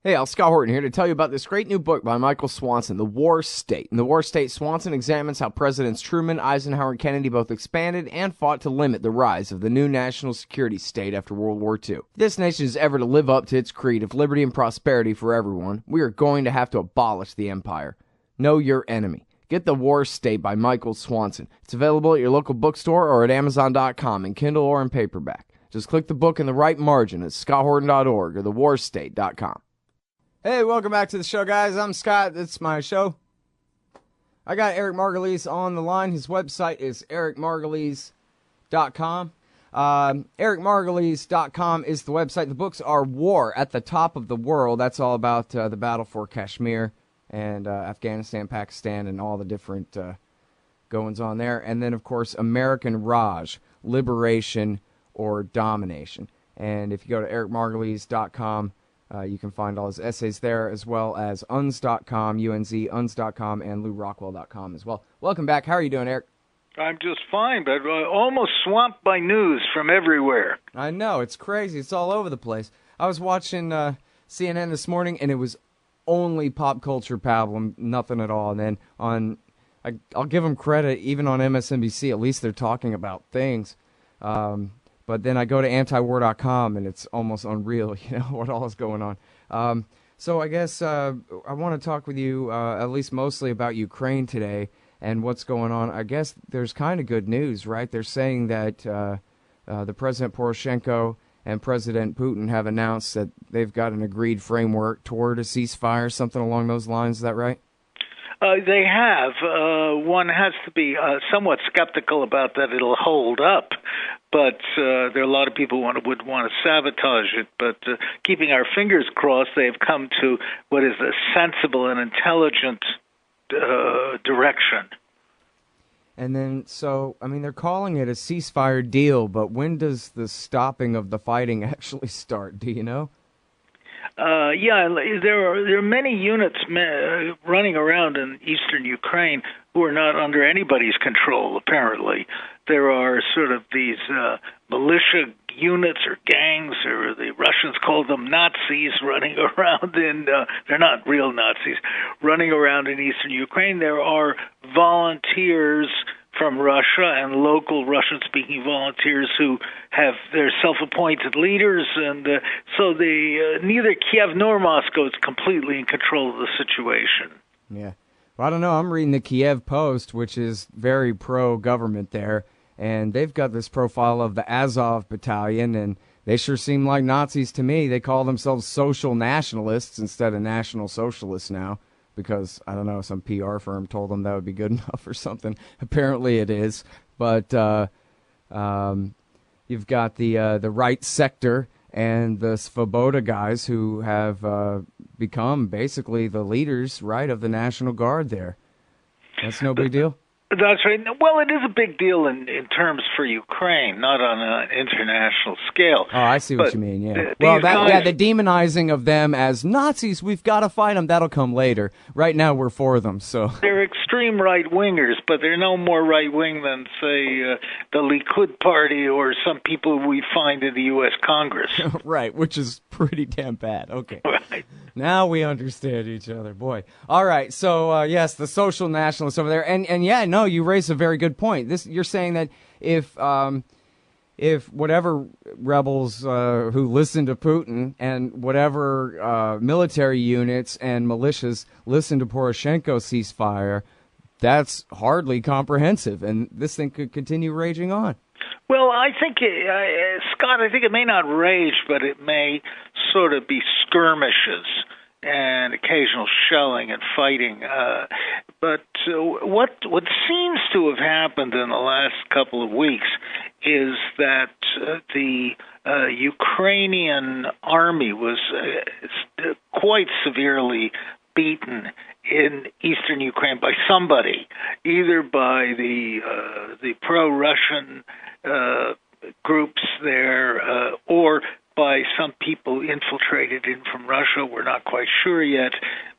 Hey, Scott Horton here to tell you about this great new book by Michael Swanson, The War State. In The War State, Swanson examines how Presidents Truman, Eisenhower, and Kennedy both expanded and fought to limit the rise of the new national security state after World War II. If this nation is ever to live up to its creed of liberty and prosperity for everyone, we are going to have to abolish the empire. Know your enemy. Get The War State by Michael Swanson. It's available at your local bookstore or at Amazon.com in Kindle or in paperback. Just click the book in the right margin at scotthorton.org or thewarstate.com. Hey, welcome back to the show, guys. I'm Scott. It's my show. I got Eric Margolis on the line. His website is ericmargolis.com. Ericmargolis.com is the website. The books are War at the Top of the World. That's all about the battle for Kashmir and Afghanistan, Pakistan, and all the different goings on there. And then, of course, American Raj, Liberation or Domination. And if you go to ericmargolis.com, you can find all his essays there, as well as unz.com, unz.com, and lourockwell.com as well. Welcome back. How are you doing, Eric? I'm just fine, but almost swamped by news from everywhere. I know. It's crazy. It's all over the place. I was watching CNN this morning, and it was only pop culture pablum, nothing at all. And then I'll give them credit, even on MSNBC, at least they're talking about things. But then I go to antiwar.com, and it's almost unreal, what all is going on. So I guess I want to talk with you at least mostly about Ukraine today and what's going on. I guess there's kind of good news, right? They're saying that the President Poroshenko and President Putin have announced that they've got an agreed framework toward a ceasefire, something along those lines. Is that right? They have. One has to be somewhat skeptical about that it'll hold up, but there are a lot of people who would want to sabotage it. But keeping our fingers crossed, they've come to what is a sensible and intelligent direction. And then, they're calling it a ceasefire deal, but when does the stopping of the fighting actually start? Do you know? There are many units running around in eastern Ukraine who are not under anybody's control, apparently. There are sort of these militia units or gangs, or the Russians call them Nazis, running around they're not real Nazis, running around in eastern Ukraine. There are volunteers from Russia and local Russian-speaking volunteers who have their self-appointed leaders, and so neither Kiev nor Moscow is completely in control of the situation. Yeah. Well, I don't know. I'm reading the Kiev Post, which is very pro-government there, and they've got this profile of the Azov Battalion, and they sure seem like Nazis to me. They call themselves social nationalists instead of national socialists now, because, I don't know, some PR firm told them that would be good enough or something. Apparently it is. But you've got the right sector and the Svoboda guys who have become basically the leaders, right, of the National Guard there. That's no big deal? That's right. Well, it is a big deal in terms for Ukraine, not on an international scale. Oh, I see what you mean, yeah. Well, the demonizing of them as Nazis, we've got to fight them, that'll come later. Right now, we're for them, so. They're extreme right-wingers, but they're no more right-wing than, say, the Likud party or some people we find in the U.S. Congress. Right, which is pretty damn bad. Okay. Right. Now we understand each other, boy. All right, so yes, the social nationalists over there, and yeah, no, you raise a very good point. You're saying that if whatever rebels who listen to Putin and whatever military units and militias listen to Poroshenko ceasefire, that's hardly comprehensive, and this thing could continue raging on. Well, I think, Scott, it may not rage, but it may sort of be skirmishes and occasional shelling and fighting. But what seems to have happened in the last couple of weeks is that the Ukrainian army was quite severely beaten in eastern Ukraine by somebody, either by the pro-Russian groups there or by some people infiltrated in from Russia. We're not quite sure yet,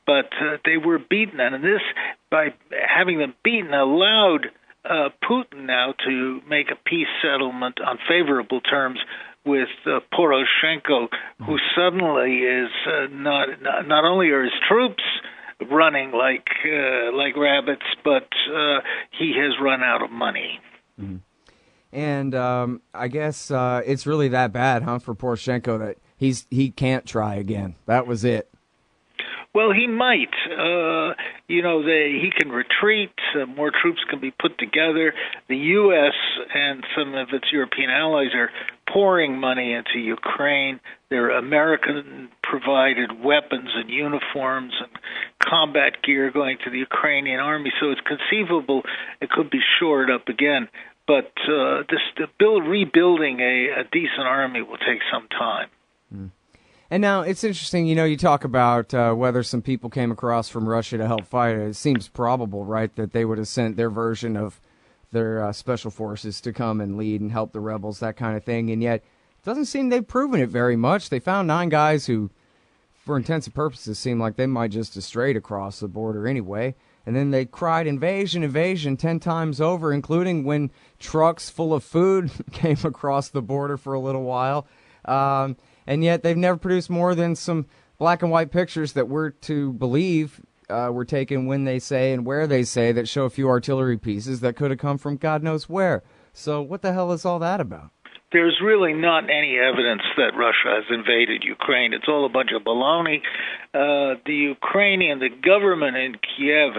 but they were beaten, and this, by having them beaten, allowed Putin now to make a peace settlement on favorable terms with Poroshenko, who suddenly is not only are his troops running like rabbits, but he has run out of money. Mm. And I guess it's really that bad, huh, for Poroshenko that he can't try again. That was it. Well, he might. He can retreat. More troops can be put together. The U.S. and some of its European allies are pouring money into Ukraine. There are American-provided weapons and uniforms and combat gear going to the Ukrainian army, so it's conceivable it could be shored up again. But rebuilding a decent army will take some time. Mm. And now it's interesting, you talk about whether some people came across from Russia to help fight. It seems probable, right, that they would have sent their version of their special forces to come and lead and help the rebels, that kind of thing. And yet it doesn't seem they've proven it very much. They found 9 guys who, for intents and purposes, seem like they might just have strayed across the border anyway. And then they cried invasion 10 times over, including when trucks full of food came across the border for a little while. And yet they've never produced more than some black and white pictures that we're to believe were taken when they say and where they say that show a few artillery pieces that could have come from God knows where. So what the hell is all that about? There's really not any evidence that Russia has invaded Ukraine. It's all a bunch of baloney. The government in Kiev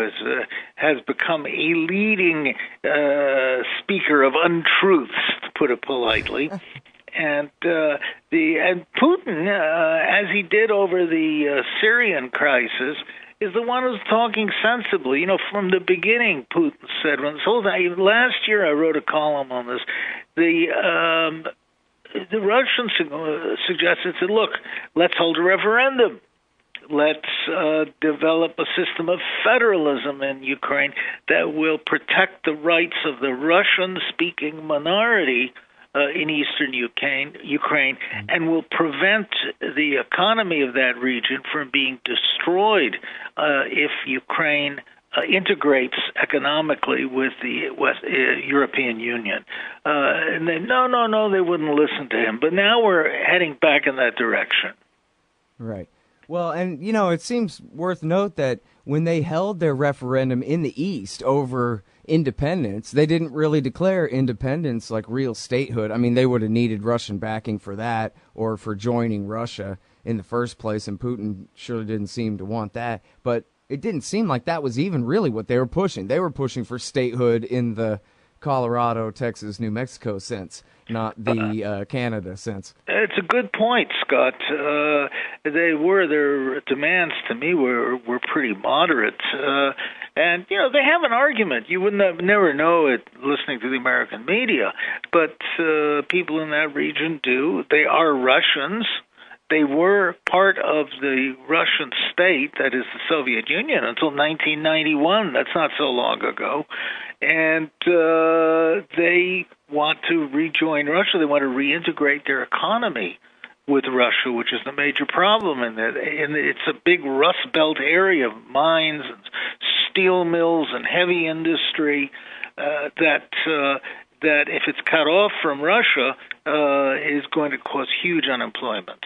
has become a leading speaker of untruths, to put it politely. And Putin, as he did over the Syrian crisis, is the one who's talking sensibly. From the beginning, Putin said, when this whole thing, last year I wrote a column on this, the Russians suggested, said, look, let's hold a referendum. Let's develop a system of federalism in Ukraine that will protect the rights of the Russian-speaking minority in eastern Ukraine, and will prevent the economy of that region from being destroyed if Ukraine integrates economically with the European Union. And they, no, they wouldn't listen to him. But now we're heading back in that direction. Right. Well, and, it seems worth note that when they held their referendum in the East over independence, they didn't really declare independence like real statehood. I mean, they would have needed Russian backing for that or for joining Russia in the first place, and Putin surely didn't seem to want that. But it didn't seem like that was even really what they were pushing. They were pushing for statehood in the Colorado, Texas, New Mexico sense, not the Canada sense. It's a good point, Scott. Their demands to me were pretty moderate. And, they have an argument. You wouldn't never know it listening to the American media, but people in that region do. They are Russians. They were part of the Russian state, that is the Soviet Union, until 1991. That's not so long ago. And they want to rejoin Russia. They want to reintegrate their economy with Russia, which is the major problem in that. And it's a big Rust Belt area of mines and steel mills and heavy industry that if it's cut off from Russia, is going to cause huge unemployment.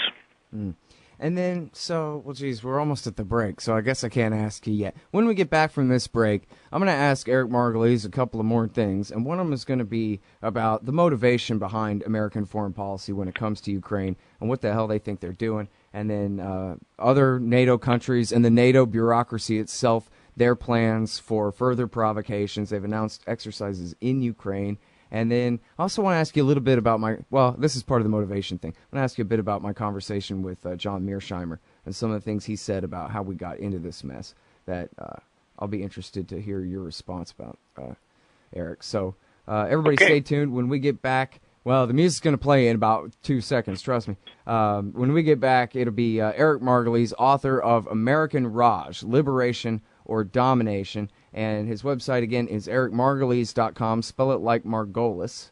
Mm. And then, we're almost at the break, so I guess I can't ask you yet. When we get back from this break, I'm going to ask Eric Margolis a couple of more things, and one of them is going to be about the motivation behind American foreign policy when it comes to Ukraine and what the hell they think they're doing, and then other NATO countries and the NATO bureaucracy itself, their plans for further provocations. They've announced exercises in Ukraine. And then I also want to ask you a little bit about this is part of the motivation thing. I want to ask you a bit about my conversation with John Mearsheimer and some of the things he said about how we got into this mess that I'll be interested to hear your response about, Eric. So everybody Stay tuned. When we get back, the music's going to play in about 2 seconds, trust me. When we get back, it'll be Eric Margolis, author of American Raj, Liberation or Domination. And his website, again, is ericmargolis.com. Spell it like Margolis.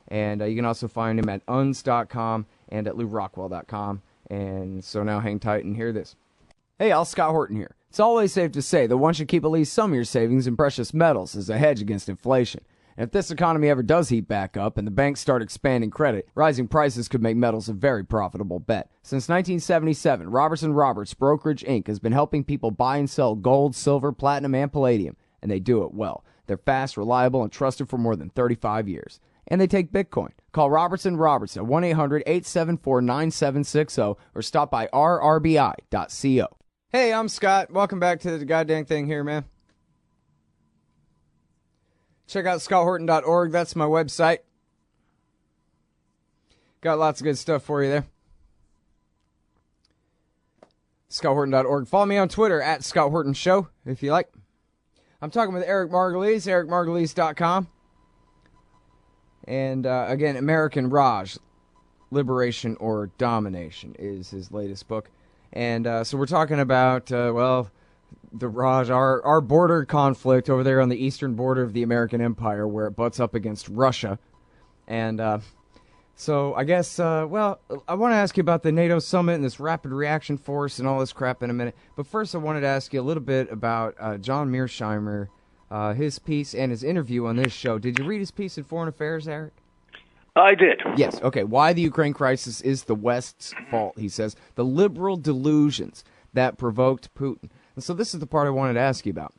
And you can also find him at uns.com and at lourockwell.com. And so now hang tight and hear this. Hey, all, Scott Horton here. It's always safe to say that one should keep at least some of your savings in precious metals as a hedge against inflation. And if this economy ever does heat back up and the banks start expanding credit, rising prices could make metals a very profitable bet. Since 1977, Robertson Roberts Brokerage Inc. has been helping people buy and sell gold, silver, platinum, and palladium, and they do it well. They're fast, reliable, and trusted for more than 35 years. And they take Bitcoin. Call Robertson Roberts at 1-800-874-9760 or stop by rrbi.co. Hey, I'm Scott. Welcome back to the goddamn thing here, man. Check out scotthorton.org. That's my website. Got lots of good stuff for you there. scotthorton.org. Follow me on Twitter at Scott Horton Show, if you like. I'm talking with Eric Margolis, ericmargolis.com. And again, American Raj, Liberation or Domination is his latest book. And so we're talking about, the Raj, our border conflict over there on the eastern border of the American Empire where it butts up against Russia. And so I guess, I want to ask you about the NATO summit and this rapid reaction force and all this crap in a minute. But first I wanted to ask you a little bit about John Mearsheimer, his piece and his interview on this show. Did you read his piece in Foreign Affairs, Eric? I did. Yes. Okay. Why the Ukraine crisis is the West's fault, he says. The liberal delusions that provoked Putin. And so this is the part I wanted to ask you about.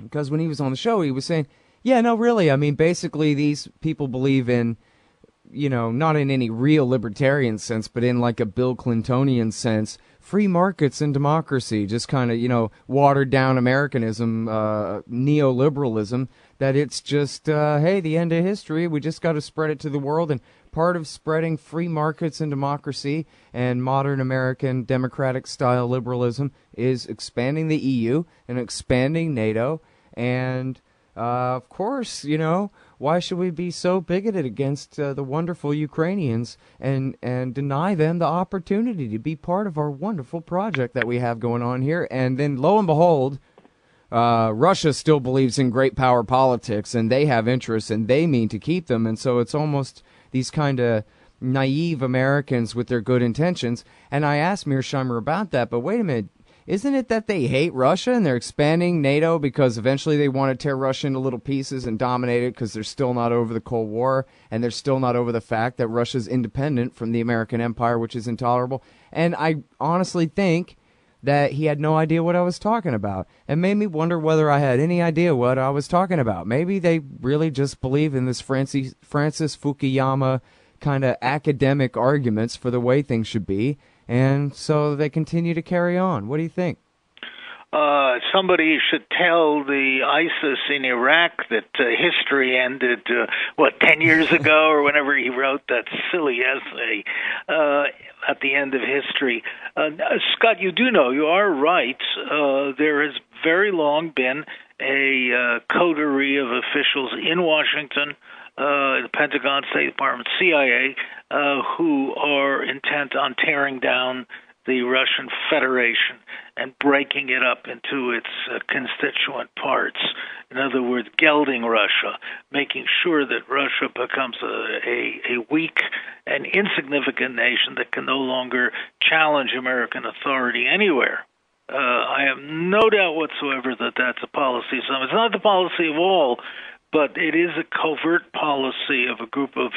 Because when he was on the show, he was saying, yeah, no, really. I mean, basically these people believe in, not in any real libertarian sense, but in like a Bill Clintonian sense, free markets and democracy, just kind of, watered down Americanism, neoliberalism, that it's just, hey, the end of history. We just got to spread it to the world. And part of spreading free markets and democracy and modern American democratic-style liberalism is expanding the EU and expanding NATO. And, of course, why should we be so bigoted against the wonderful Ukrainians and deny them the opportunity to be part of our wonderful project that we have going on here? And then, lo and behold, Russia still believes in great power politics, and they have interests, and they mean to keep them. And so it's almost these kind of naive Americans with their good intentions. And I asked Mearsheimer about that, but wait a minute. Isn't it that they hate Russia and they're expanding NATO because eventually they want to tear Russia into little pieces and dominate it because they're still not over the Cold War and they're still not over the fact that Russia's independent from the American empire, which is intolerable? And I honestly think that he had no idea what I was talking about and made me wonder whether I had any idea what I was talking about. Maybe they really just believe in this Francis Fukuyama kind of academic arguments for the way things should be. And so they continue to carry on. What do you think? Somebody should tell the ISIS in Iraq that history ended, 10 years ago or whenever he wrote that silly essay at the end of history. Scott, you do know, you are right. There has very long been a coterie of officials in Washington, the Pentagon, State Department, CIA, who are intent on tearing down the Russian Federation and breaking it up into its constituent parts. In other words, gelding Russia, making sure that Russia becomes a weak and insignificant nation that can no longer challenge American authority anywhere. I have no doubt whatsoever that that's a policy of some. It's not the policy of all, but it is a covert policy of a group of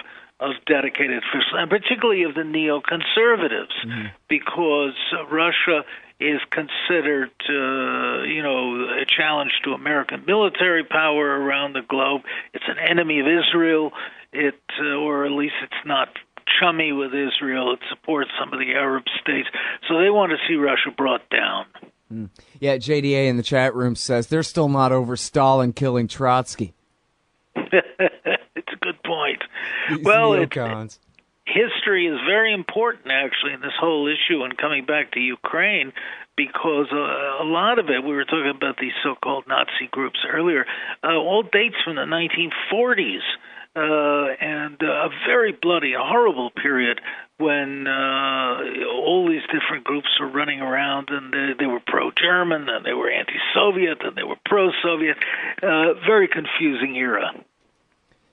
dedicated officials, and particularly of the neoconservatives, because Russia is considered, a challenge to American military power around the globe. It's an enemy of Israel. Or at least it's not chummy with Israel. It supports some of the Arab states. So they want to see Russia brought down. Yeah, JDA in the chat room says they're still not over Stalin killing Trotsky. It's a good point. History is very important, actually, in this whole issue and coming back to Ukraine, because a lot of it, we were talking about these so-called Nazi groups earlier, all dates from the 1940s, and a very bloody, horrible period when all these different groups were running around, and they were pro-German, and they were anti-Soviet, and they were pro-Soviet. Very confusing era.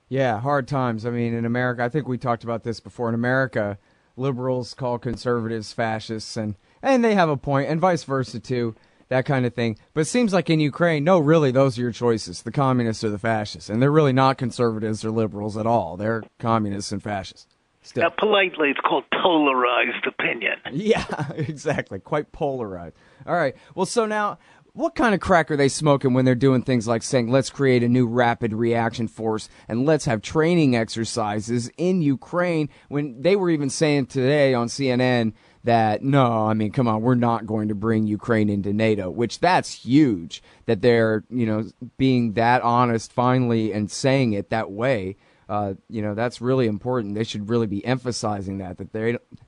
Yeah, hard times. I mean, in America, I think we talked about this before. In America, liberals call conservatives fascists, and they have a point, and vice versa, too. that kind of thing. But it seems like in Ukraine, no, really, those are your choices, the communists or the fascists. And they're really not conservatives or liberals at all. They're communists and fascists. Still. Now, politely, it's called polarized opinion. Yeah, exactly. Quite polarized. All right. Well, so now, what kind of crack are they smoking when they're doing things like saying, let's create a new rapid reaction force and let's have training exercises in Ukraine, when they were even saying today on CNN that, no, I mean, come on, we're not going to bring Ukraine into NATO, which that's huge that they're, being that honest finally and saying it that way. That's really important. They should really be emphasizing that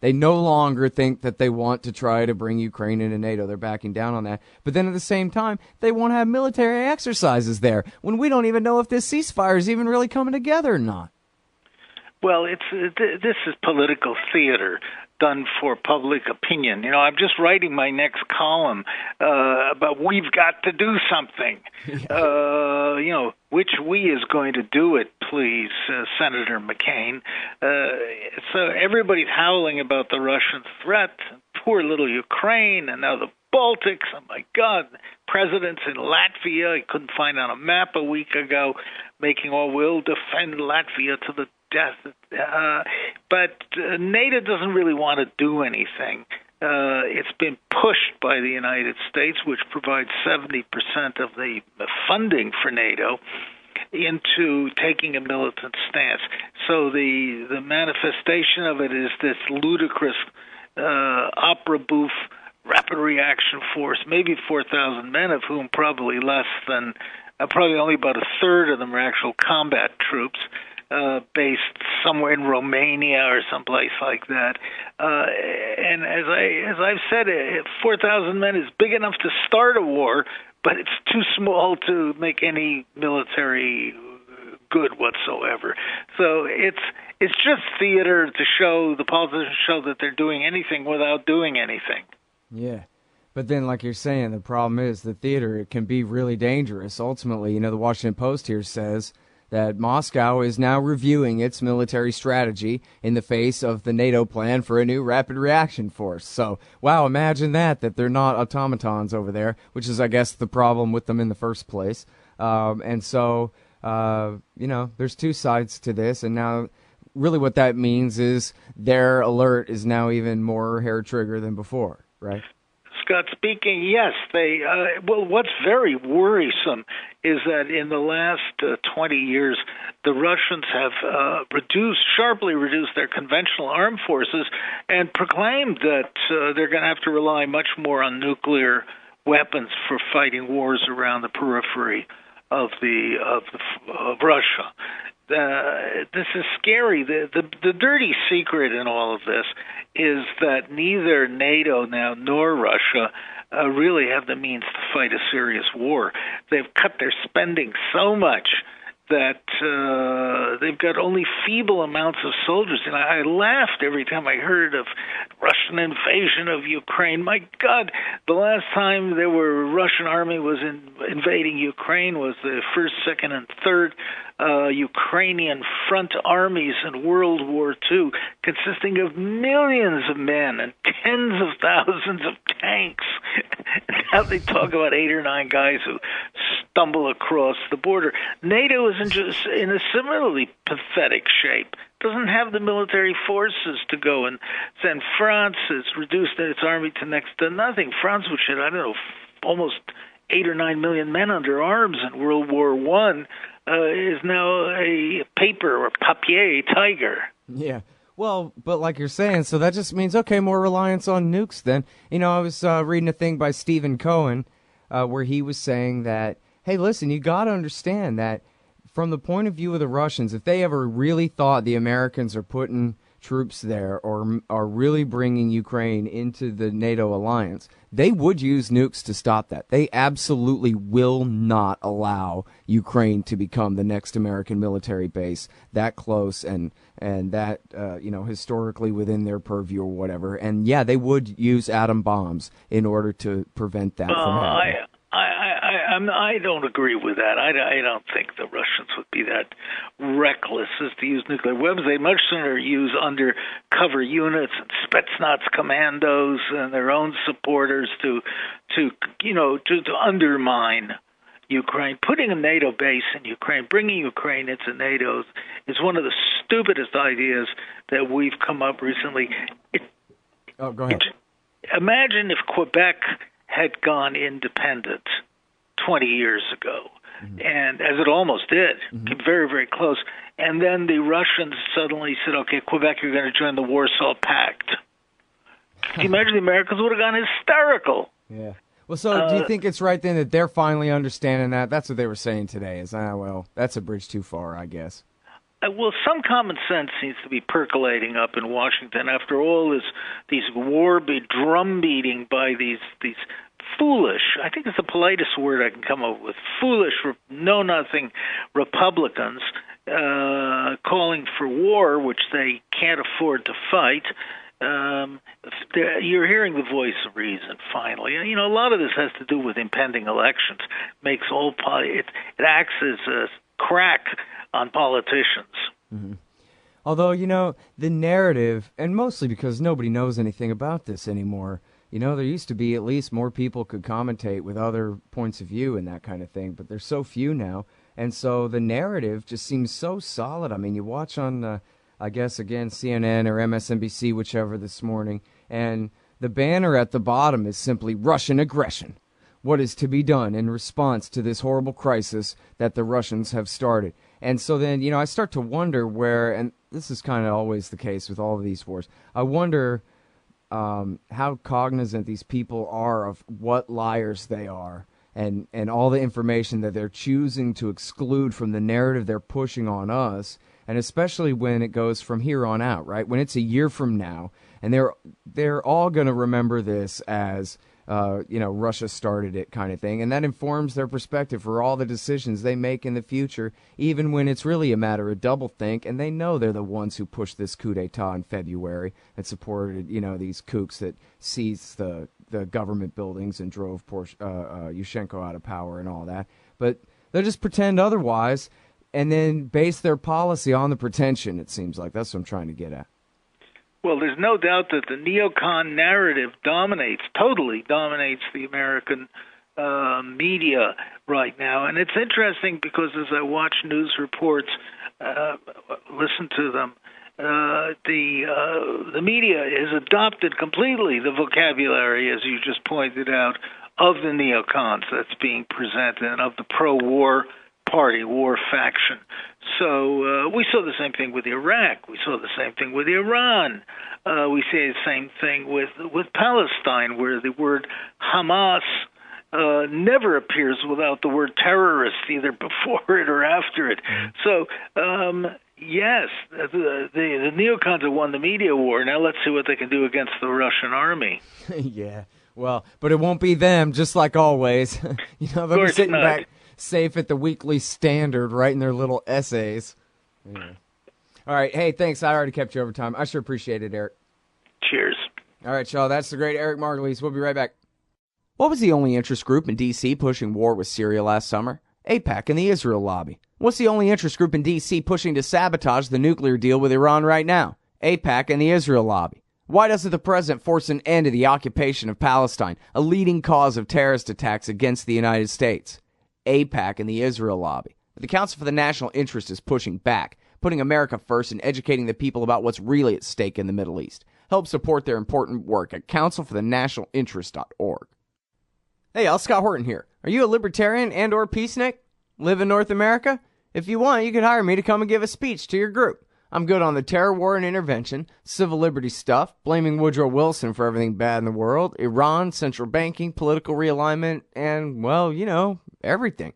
they no longer think that they want to try to bring Ukraine into NATO. They're backing down on that. But then at the same time, they want to have military exercises there when we don't even know if this ceasefire is even really coming together or not. Well, this is political theater done for public opinion. I'm just writing my next column about we've got to do something. Which we is going to do it, please, Senator McCain. So everybody's howling about the Russian threat, poor little Ukraine, and now the Baltics. Oh, my God. Presidents in Latvia, I couldn't find on a map a week ago, making we'll defend Latvia to the death. But NATO doesn't really want to do anything. It's been pushed by the United States, which provides 70% of the funding for NATO, into taking a militant stance. So the manifestation of it is this ludicrous opera bouffe rapid reaction force, maybe 4,000 men, of whom probably less than, probably only about a third of them are actual combat troops, based somewhere in Romania or someplace like that. And as I've said, 4,000 men is big enough to start a war, but it's too small to make any military good whatsoever. So it's just theater to show the politicians show that they're doing anything without doing anything. Yeah. But then, like you're saying, the problem is the theater, it can be really dangerous. Ultimately, the Washington Post here says that Moscow is now reviewing its military strategy in the face of the NATO plan for a new rapid reaction force. So, wow, imagine that they're not automatons over there, which is, I guess, the problem with them in the first place. And so, there's two sides to this, and now really what that means is their alert is now even more hair-trigger than before, right? Scott speaking, yes. What's very worrisome is that in the last 20 years, the Russians have sharply reduced their conventional armed forces and proclaimed that they're going to have to rely much more on nuclear weapons for fighting wars around the periphery of Russia. This is scary. The dirty secret in all of this is that neither NATO now nor Russia really have the means to fight a serious war. They've cut their spending so much that they've got only feeble amounts of soldiers. And I laughed every time I heard of Russian invasion of Ukraine. My God, the last time the Russian army was invading Ukraine was the first, second, and third Ukrainian front armies in World War II, consisting of millions of men and tens of thousands of tanks. Now they talk about 8 or 9 guys who stumble across the border. NATO is in a similarly pathetic shape. Doesn't have the military forces to go and send. France has reduced its army to next to nothing. France, which had, almost 8 or 9 million men under arms in World War I, is now a paper or papier tiger. Yeah. Well, but like you're saying, so that just means, okay, more reliance on nukes then. I was reading a thing by Stephen Cohen where he was saying that, hey, listen, you got to understand that from the point of view of the Russians, if they ever really thought the Americans are putting troops there or are really bringing Ukraine into the NATO alliance, they would use nukes to stop that. They absolutely will not allow Ukraine to become the next American military base that close and that, historically within their purview or whatever. And, yeah, they would use atom bombs in order to prevent that from happening. I don't agree with that. I don't think the Russians would be that reckless as to use nuclear weapons. They'd much sooner use undercover units and Spetsnaz commandos and their own supporters to to undermine Ukraine. Putting a NATO base in Ukraine, bringing Ukraine into NATO is one of the stupidest ideas that we've come up recently. Go ahead. Imagine if Quebec had gone independent 20 years ago, and as it almost did, very, very close. And then the Russians suddenly said, okay, Quebec, you're going to join the Warsaw Pact. Can you imagine the Americans would have gone hysterical? Yeah. Well, so do you think it's right then that they're finally understanding that? That's what they were saying today is, well, that's a bridge too far, I guess. Well, some common sense seems to be percolating up in Washington after all these drum beating by these foolish, I think it's the politest word I can come up with, foolish, know-nothing Republicans calling for war, which they can't afford to fight. You're hearing the voice of reason finally. A lot of this has to do with impending elections. It acts as a crack on politicians. Mm-hmm. Although, the narrative, and mostly because nobody knows anything about this anymore, there used to be at least more people could commentate with other points of view and that kind of thing, but there's so few now, and so the narrative just seems so solid. I mean, you watch on, I guess, again, CNN or MSNBC, whichever this morning, and the banner at the bottom is simply Russian aggression. What is to be done in response to this horrible crisis that the Russians have started? And so then, I start to wonder where, and this is kind of always the case with all of these wars, I wonder how cognizant these people are of what liars they are and all the information that they're choosing to exclude from the narrative they're pushing on us, and especially when it goes from here on out, right? When it's a year from now, and they're all going to remember this as Russia started it kind of thing, and that informs their perspective for all the decisions they make in the future, even when it's really a matter of doublethink, and they know they're the ones who pushed this coup d'etat in February and supported, these kooks that seized the government buildings and drove Yushchenko out of power and all that. But they'll just pretend otherwise and then base their policy on the pretension, it seems like. That's what I'm trying to get at. Well, there's no doubt that the neocon narrative totally dominates the American media right now. And it's interesting because as I watch news reports, listen to them, the media has adopted completely the vocabulary, as you just pointed out, of the neocons that's being presented and of the pro-war party, war faction. So we saw the same thing with Iraq. We saw the same thing with Iran. We see the same thing with Palestine, where the word Hamas never appears without the word terrorist, either before it or after it. So, yes, the neocons have won the media war. Now let's see what they can do against the Russian army. Yeah, well, but it won't be them, just like always. They'll be sitting back safe at the Weekly Standard, writing their little essays. Yeah. All right. Hey, thanks. I already kept you over time. I sure appreciate it, Eric. Cheers. All right, y'all. That's the great Eric Margolis. We'll be right back. What was the only interest group in D.C. pushing war with Syria last summer? AIPAC and the Israel lobby. What's the only interest group in D.C. pushing to sabotage the nuclear deal with Iran right now? AIPAC and the Israel lobby. Why doesn't the president force an end to the occupation of Palestine, a leading cause of terrorist attacks against the United States? AIPAC and the Israel lobby. The Council for the National Interest is pushing back, putting America first and educating the people about what's really at stake in the Middle East. Help support their important work at councilforthenationalinterest.org. Hey, y'all, Scott Horton here. Are you a libertarian and or peacenik? Live in North America? If you want, you could hire me to come and give a speech to your group. I'm good on the terror war and intervention, civil liberties stuff, blaming Woodrow Wilson for everything bad in the world, Iran, central banking, political realignment, and, well, everything.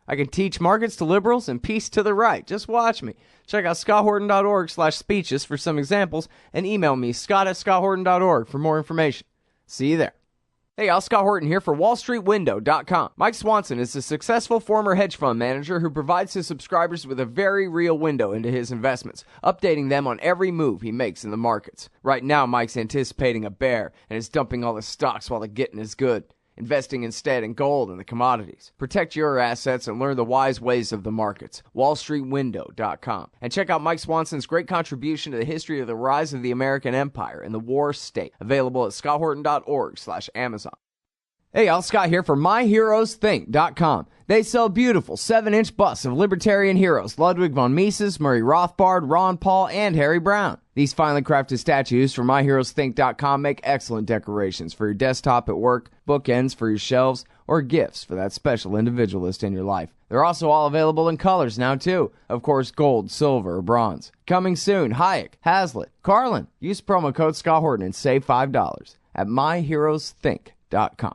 I can teach markets to liberals and peace to the right. Just watch me. Check out scotthorton.org/speeches for some examples and email me, scott@scotthorton.org for more information. See you there. Hey, y'all, Scott Horton here for WallStreetWindow.com. Mike Swanson is a successful former hedge fund manager who provides his subscribers with a very real window into his investments, updating them on every move he makes in the markets. Right now, Mike's anticipating a bear and is dumping all the stocks while the getting is good. Investing instead in gold and the commodities. Protect your assets and learn the wise ways of the markets. WallStreetWindow.com. And check out Mike Swanson's great contribution to the history of the rise of the American empire and the war state. Available at scotthorton.org/Amazon. Hey, y'all, Scott here for MyHeroesThink.com. They sell beautiful 7-inch busts of libertarian heroes Ludwig von Mises, Murray Rothbard, Ron Paul, and Harry Brown. These finely crafted statues from MyHeroesThink.com make excellent decorations for your desktop at work, bookends for your shelves, or gifts for that special individualist in your life. They're also all available in colors now, too. Of course, gold, silver, or bronze. Coming soon, Hayek, Hazlitt, Carlin. Use promo code Scott Horton and save $5 at MyHeroesThink.com.